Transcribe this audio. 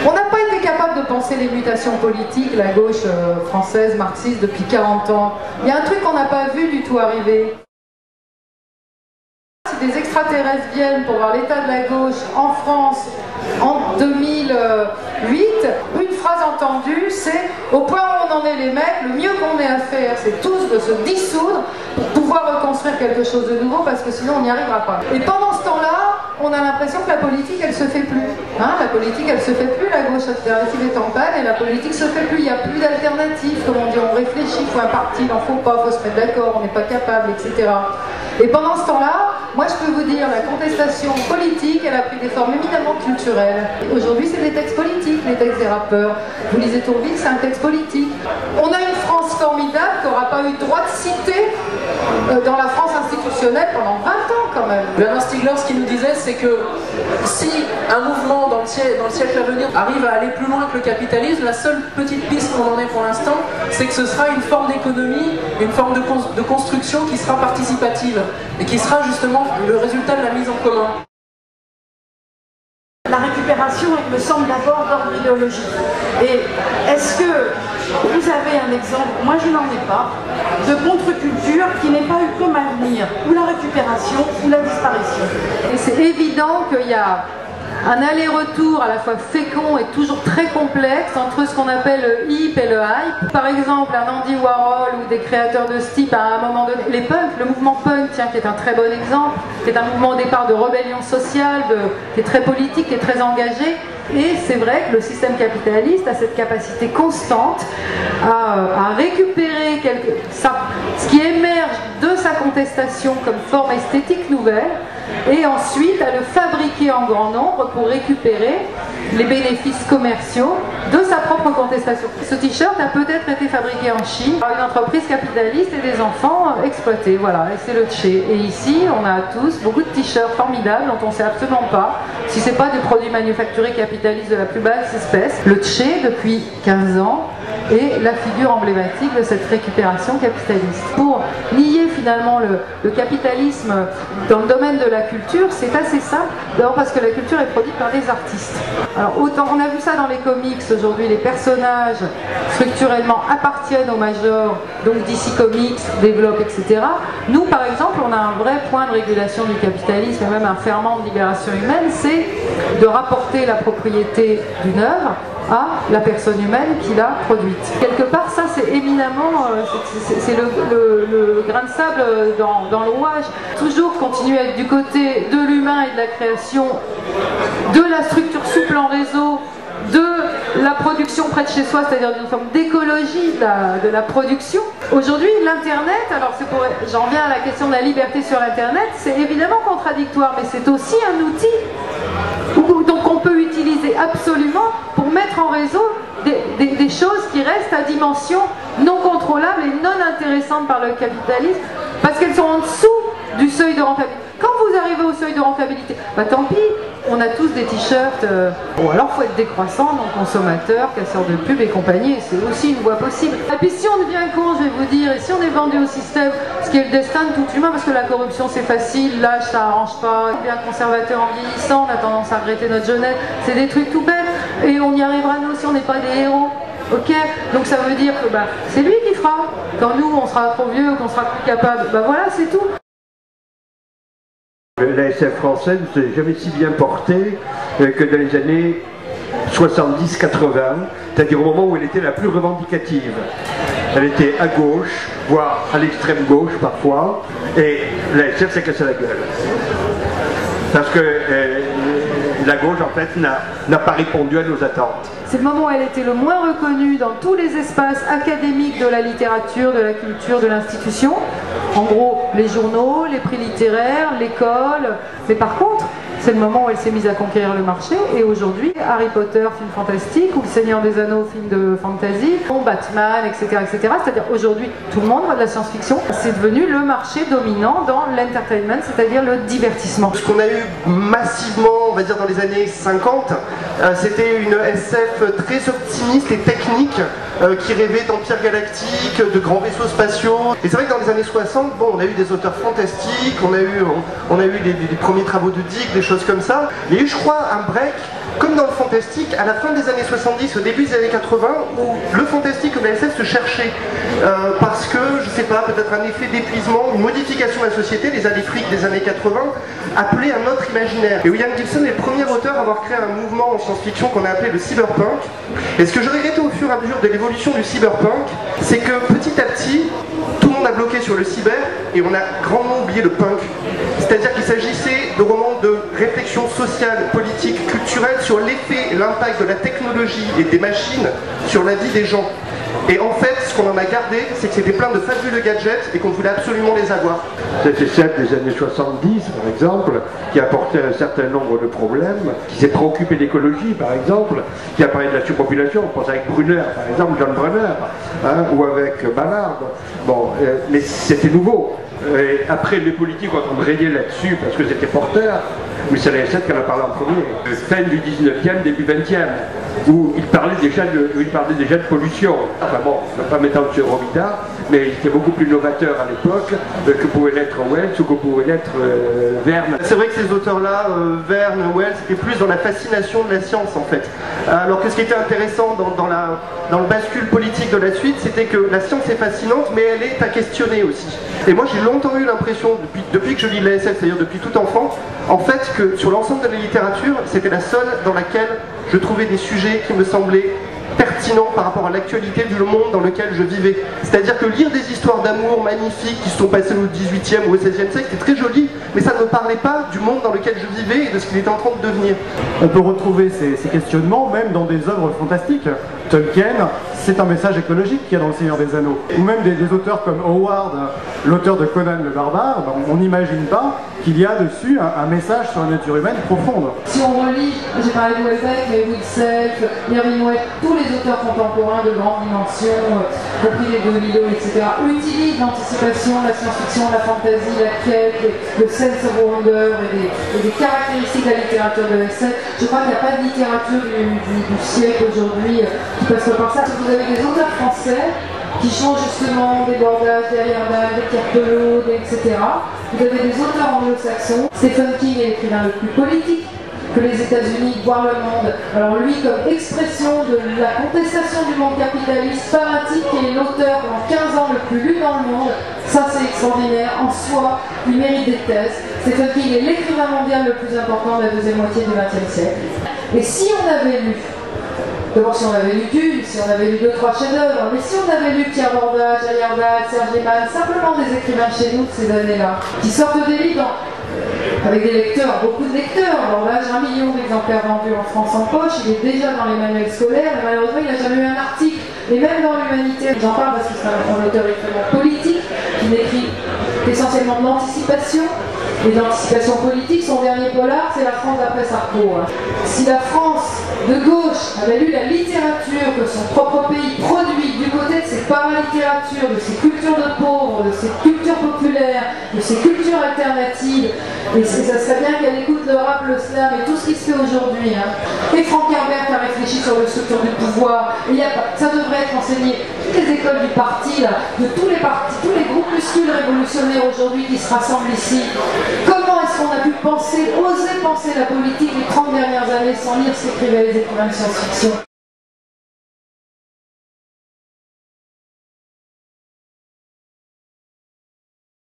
On n'a pas été capable de penser les mutations politiques, la gauche française, marxiste, depuis 40 ans. Il y a un truc qu'on n'a pas vu du tout arriver. Si des extraterrestres viennent pour voir l'état de la gauche en France en 2008, une phrase entendue, c'est au point où on en est les mecs, le mieux qu'on ait à faire, c'est tous de se dissoudre pour pouvoir reconstruire quelque chose de nouveau, parce que sinon on n'y arrivera pas. Et pendant ce temps-là, on a l'impression que la politique, elle se fait plus. Hein, la politique, elle se fait plus, la gauche alternative est en panne, et la politique se fait plus. Il n'y a plus d'alternative, comme on dit, on réfléchit, il faut un parti, il n'en faut pas, il faut se mettre d'accord, on n'est pas capable, etc. Et pendant ce temps-là, moi je peux vous dire, la contestation politique, elle a pris des formes éminemment culturelles. Aujourd'hui, c'est des textes politiques, les textes des rappeurs. Vous lisez Tourville, c'est un texte politique. On a une France formidable qui n'aura pas eu droit de citer dans la France institutionnelle pendant 20 ans quand même. Bernard Stiegler, ce qu'il nous disait, c'est que si un mouvement dans le siècle à venir arrive à aller plus loin que le capitalisme, la seule petite piste qu'on en ait pour l'instant, c'est que ce sera une forme d'économie, une forme de construction qui sera participative et qui sera justement le résultat de la mise en commun. La récupération, il me semble d'abord d'ordre idéologique. Et est-ce que vous avez un exemple, moi je n'en ai pas, de contre-culture qui n'ait pas eu comme avenir ou la récupération ou la disparition? Et c'est évident qu'il y a un aller-retour à la fois fécond et toujours très complexe entre ce qu'on appelle le hip et le hype. Par exemple, un Andy Warhol ou des créateurs de ce type, à un moment donné, les punks, le mouvement punk, tiens, qui est un très bon exemple, qui est un mouvement au départ de rébellion sociale, qui est très politique, qui est très engagé. Et c'est vrai que le système capitaliste a cette capacité constante à récupérer ce qui émerge de sa contestation comme forme esthétique nouvelle, et ensuite à le fabriquer en grand nombre pour récupérer les bénéfices commerciaux de sa propre contestation. Ce t-shirt a peut-être été fabriqué en Chine par une entreprise capitaliste et des enfants exploités, voilà, et c'est le Tché. Et ici, on a tous beaucoup de t-shirts formidables dont on ne sait absolument pas si ce n'est pas des produits manufacturés capitalistes de la plus basse espèce. Le Tché, depuis 15 ans, est la figure emblématique de cette récupération capitaliste. Pour nier finalement le capitalisme dans le domaine de la culture, c'est assez simple. D'abord parce que la culture est produite par des artistes. Alors autant on a vu ça dans les comics, aujourd'hui les personnages structurellement appartiennent au major, donc DC Comics développe, etc. Nous par exemple, on a un vrai point de régulation du capitalisme et même un ferment de libération humaine, c'est de rapporter la propriété d'une œuvre à la personne humaine qui l'a produite. Quelque part, ça c'est éminemment, c'est le grain de sable dans le rouage. Toujours continuer à être du côté de l'humain et de la création, de la structure souple en réseau, de la production près de chez soi, c'est-à-dire d'une forme d'écologie de la production. Aujourd'hui, l'Internet, alors j'en viens à la question de la liberté sur l'Internet, c'est évidemment contradictoire, mais c'est aussi un outil donc on peut utiliser absolument pour mettre en réseau des choses qui restent à dimension non contrôlable et non intéressantes par le capitalisme, parce qu'elles sont en dessous du seuil de rentabilité. Quand vous arrivez au seuil de rentabilité, bah tant pis, on a tous des t-shirts, bon alors faut être décroissant, non consommateur, casseur de pub et compagnie, c'est aussi une voie possible. Et puis si on devient con, je vais vous dire, et si on est vendu au système, ce qui est le destin de tout humain, parce que la corruption c'est facile, l'âge ça arrange pas, on devient conservateur en vieillissant, on a tendance à regretter notre jeunesse, c'est des trucs tout bêtes, et on y arrivera nous si on n'est pas des héros. Ok, donc ça veut dire que c'est lui qui fera. Quand nous on sera trop vieux, qu'on sera plus capable, voilà c'est tout. La SF française ne s'est jamais si bien portée que dans les années 70-80, c'est-à-dire au moment où elle était la plus revendicative. Elle était à gauche, voire à l'extrême gauche parfois, et la SF s'est cassée la gueule. Parce que la gauche en fait n'a pas répondu à nos attentes. C'est le moment où elle était le moins reconnue dans tous les espaces académiques de la littérature, de la culture, de l'institution. En gros, les journaux, les prix littéraires, l'école. Mais par contre, c'est le moment où elle s'est mise à conquérir le marché. Et aujourd'hui, Harry Potter, film fantastique, ou Le Seigneur des Anneaux, film de fantasy, ou Batman, etc. etc. C'est-à-dire aujourd'hui, tout le monde voit de la science-fiction. C'est devenu le marché dominant dans l'entertainment, c'est-à-dire le divertissement. Ce qu'on a eu massivement, on va dire dans les années 50, c'était une SF très optimiste et technique qui rêvait d'empires galactiques, de grands vaisseaux spatiaux. Et c'est vrai que dans les années 60, bon, on a eu des auteurs fantastiques, on a eu les premiers travaux de Dick, des choses comme ça. Il y a eu, je crois, un break comme dans le fantastique, à la fin des années 70, au début des années 80, où le fantastique comme la SF se cherchait, parce que, je sais pas, peut-être un effet d'épuisement, une modification de la société, les années fric des années 80, appelait un autre imaginaire. Et William Gibson est le premier auteur à avoir créé un mouvement en science-fiction qu'on a appelé le cyberpunk. Et ce que je regrettais au fur et à mesure de l'évolution du cyberpunk, c'est que petit à petit, tout le monde a bloqué sur le cyber et on a grandement oublié le punk. C'est-à-dire qu'il s'agissait de romans de réflexion sociale, politique, culturelle sur l'effet et l'impact de la technologie et des machines sur la vie des gens. Et en fait, ce qu'on en a gardé, c'est que c'était plein de fabuleux gadgets et qu'on voulait absolument les avoir. C'était celle des années 70, par exemple, qui apportait un certain nombre de problèmes, qui s'est préoccupé d'écologie, par exemple, qui a parlé de la surpopulation, on pense avec Brunner, par exemple, John Brunner, hein, ou avec Ballard. Bon, mais c'était nouveau. Et après, les politiques ont embrayé là-dessus parce que c'était porteur, mais c'est la SF qui en a parlé en premier. Fin du 19e, début 20e, où il parlait déjà de pollution. Enfin bon, je ne vais pas m'étendre sur Romita, mais il était beaucoup plus novateur à l'époque que pouvait l'être Wells ou que pouvait l'être Verne. C'est vrai que ces auteurs-là, Verne, Wells, étaient plus dans la fascination de la science en fait. Alors que ce qui était intéressant dans le bascule politique de la suite, c'était que la science est fascinante, mais elle est à questionner aussi. Et moi j'ai longtemps eu l'impression, depuis que je lis de la SF, c'est-à-dire depuis tout enfant, en fait que sur l'ensemble de la littérature, c'était la seule dans laquelle je trouvais des sujets qui me semblaient pertinents par rapport à l'actualité du monde dans lequel je vivais. C'est-à-dire que lire des histoires d'amour magnifiques qui se sont passées au XVIIIe ou au XVIe siècle, c'était très joli, mais ça ne me parlait pas du monde dans lequel je vivais et de ce qu'il était en train de devenir. On peut retrouver ces questionnements même dans des œuvres fantastiques. Tolkien, c'est un message écologique qu'il y a dans Le Seigneur des Anneaux. Ou même des auteurs comme Howard, l'auteur de Conan le Barbare, on n'imagine pas qu'il y a dessus un message sur la nature humaine profonde. Si on relit, j'ai parlé de Houellebecq, mais Wilsef, Hemingway, tous les auteurs contemporains de grande dimension, compris les deux Milo, etc., utilisent l'anticipation, la science-fiction, la fantasy, la quête, le sense of wonder et des caractéristiques de la littérature de SF. Je crois qu'il n'y a pas de littérature du siècle aujourd'hui qui passe pas par ça. Vous avez des auteurs français qui changent justement des bordages, des arrière-dages, des Carpelot, etc. Vous avez des auteurs anglo-saxons. Stephen King est l'écrivain le plus politique que les États-Unis, voire le monde. Alors lui, comme expression de la contestation du monde capitaliste fanatique, qui est l'auteur pendant 15 ans le plus lu dans le monde, ça c'est extraordinaire. En soi, il mérite des thèses. Stephen King est l'écrivain mondial le plus important de la deuxième moitié du XXe siècle. Et si on avait lu, d'abord si on avait lu Dune, si on avait lu 2-3 chefs-d'œuvre, mais si on avait lu Pierre Bordage, Ayardal, Serge Lehmann, simplement des écrivains chez nous de ces années-là, qui sortent des livres avec des lecteurs, beaucoup de lecteurs. Bordage, 1 million d'exemplaires vendus en France en poche, il est déjà dans les manuels scolaires, mais malheureusement il n'a jamais eu un article. Et même dans l'humanité, j'en parle parce que c'est un auteur extrêmement politique, qui n'écrit essentiellement de l'anticipation. Et l'anticipation politique, son dernier polar, c'est la France d'après Sarko. Si la France de gauche avait lu la littérature que son propre pays produit du côté de ses paralittératures, de ses cultures de pauvres, de ses cultures populaires, de ses cultures alternatives, et ça serait bien qu'elle écoute le rap, le slam et tout ce qui se fait aujourd'hui. Et Frank Herbert a réfléchi sur le structure du pouvoir. Et ça devrait être enseigné. Toutes les écoles du parti, là, de tous les partis, tous les groupuscules révolutionnaires aujourd'hui qui se rassemblent ici. Comment est-ce qu'on a pu oser penser la politique les 30 dernières années sans lire ce qu'écrivaient les écrivains de science-fiction?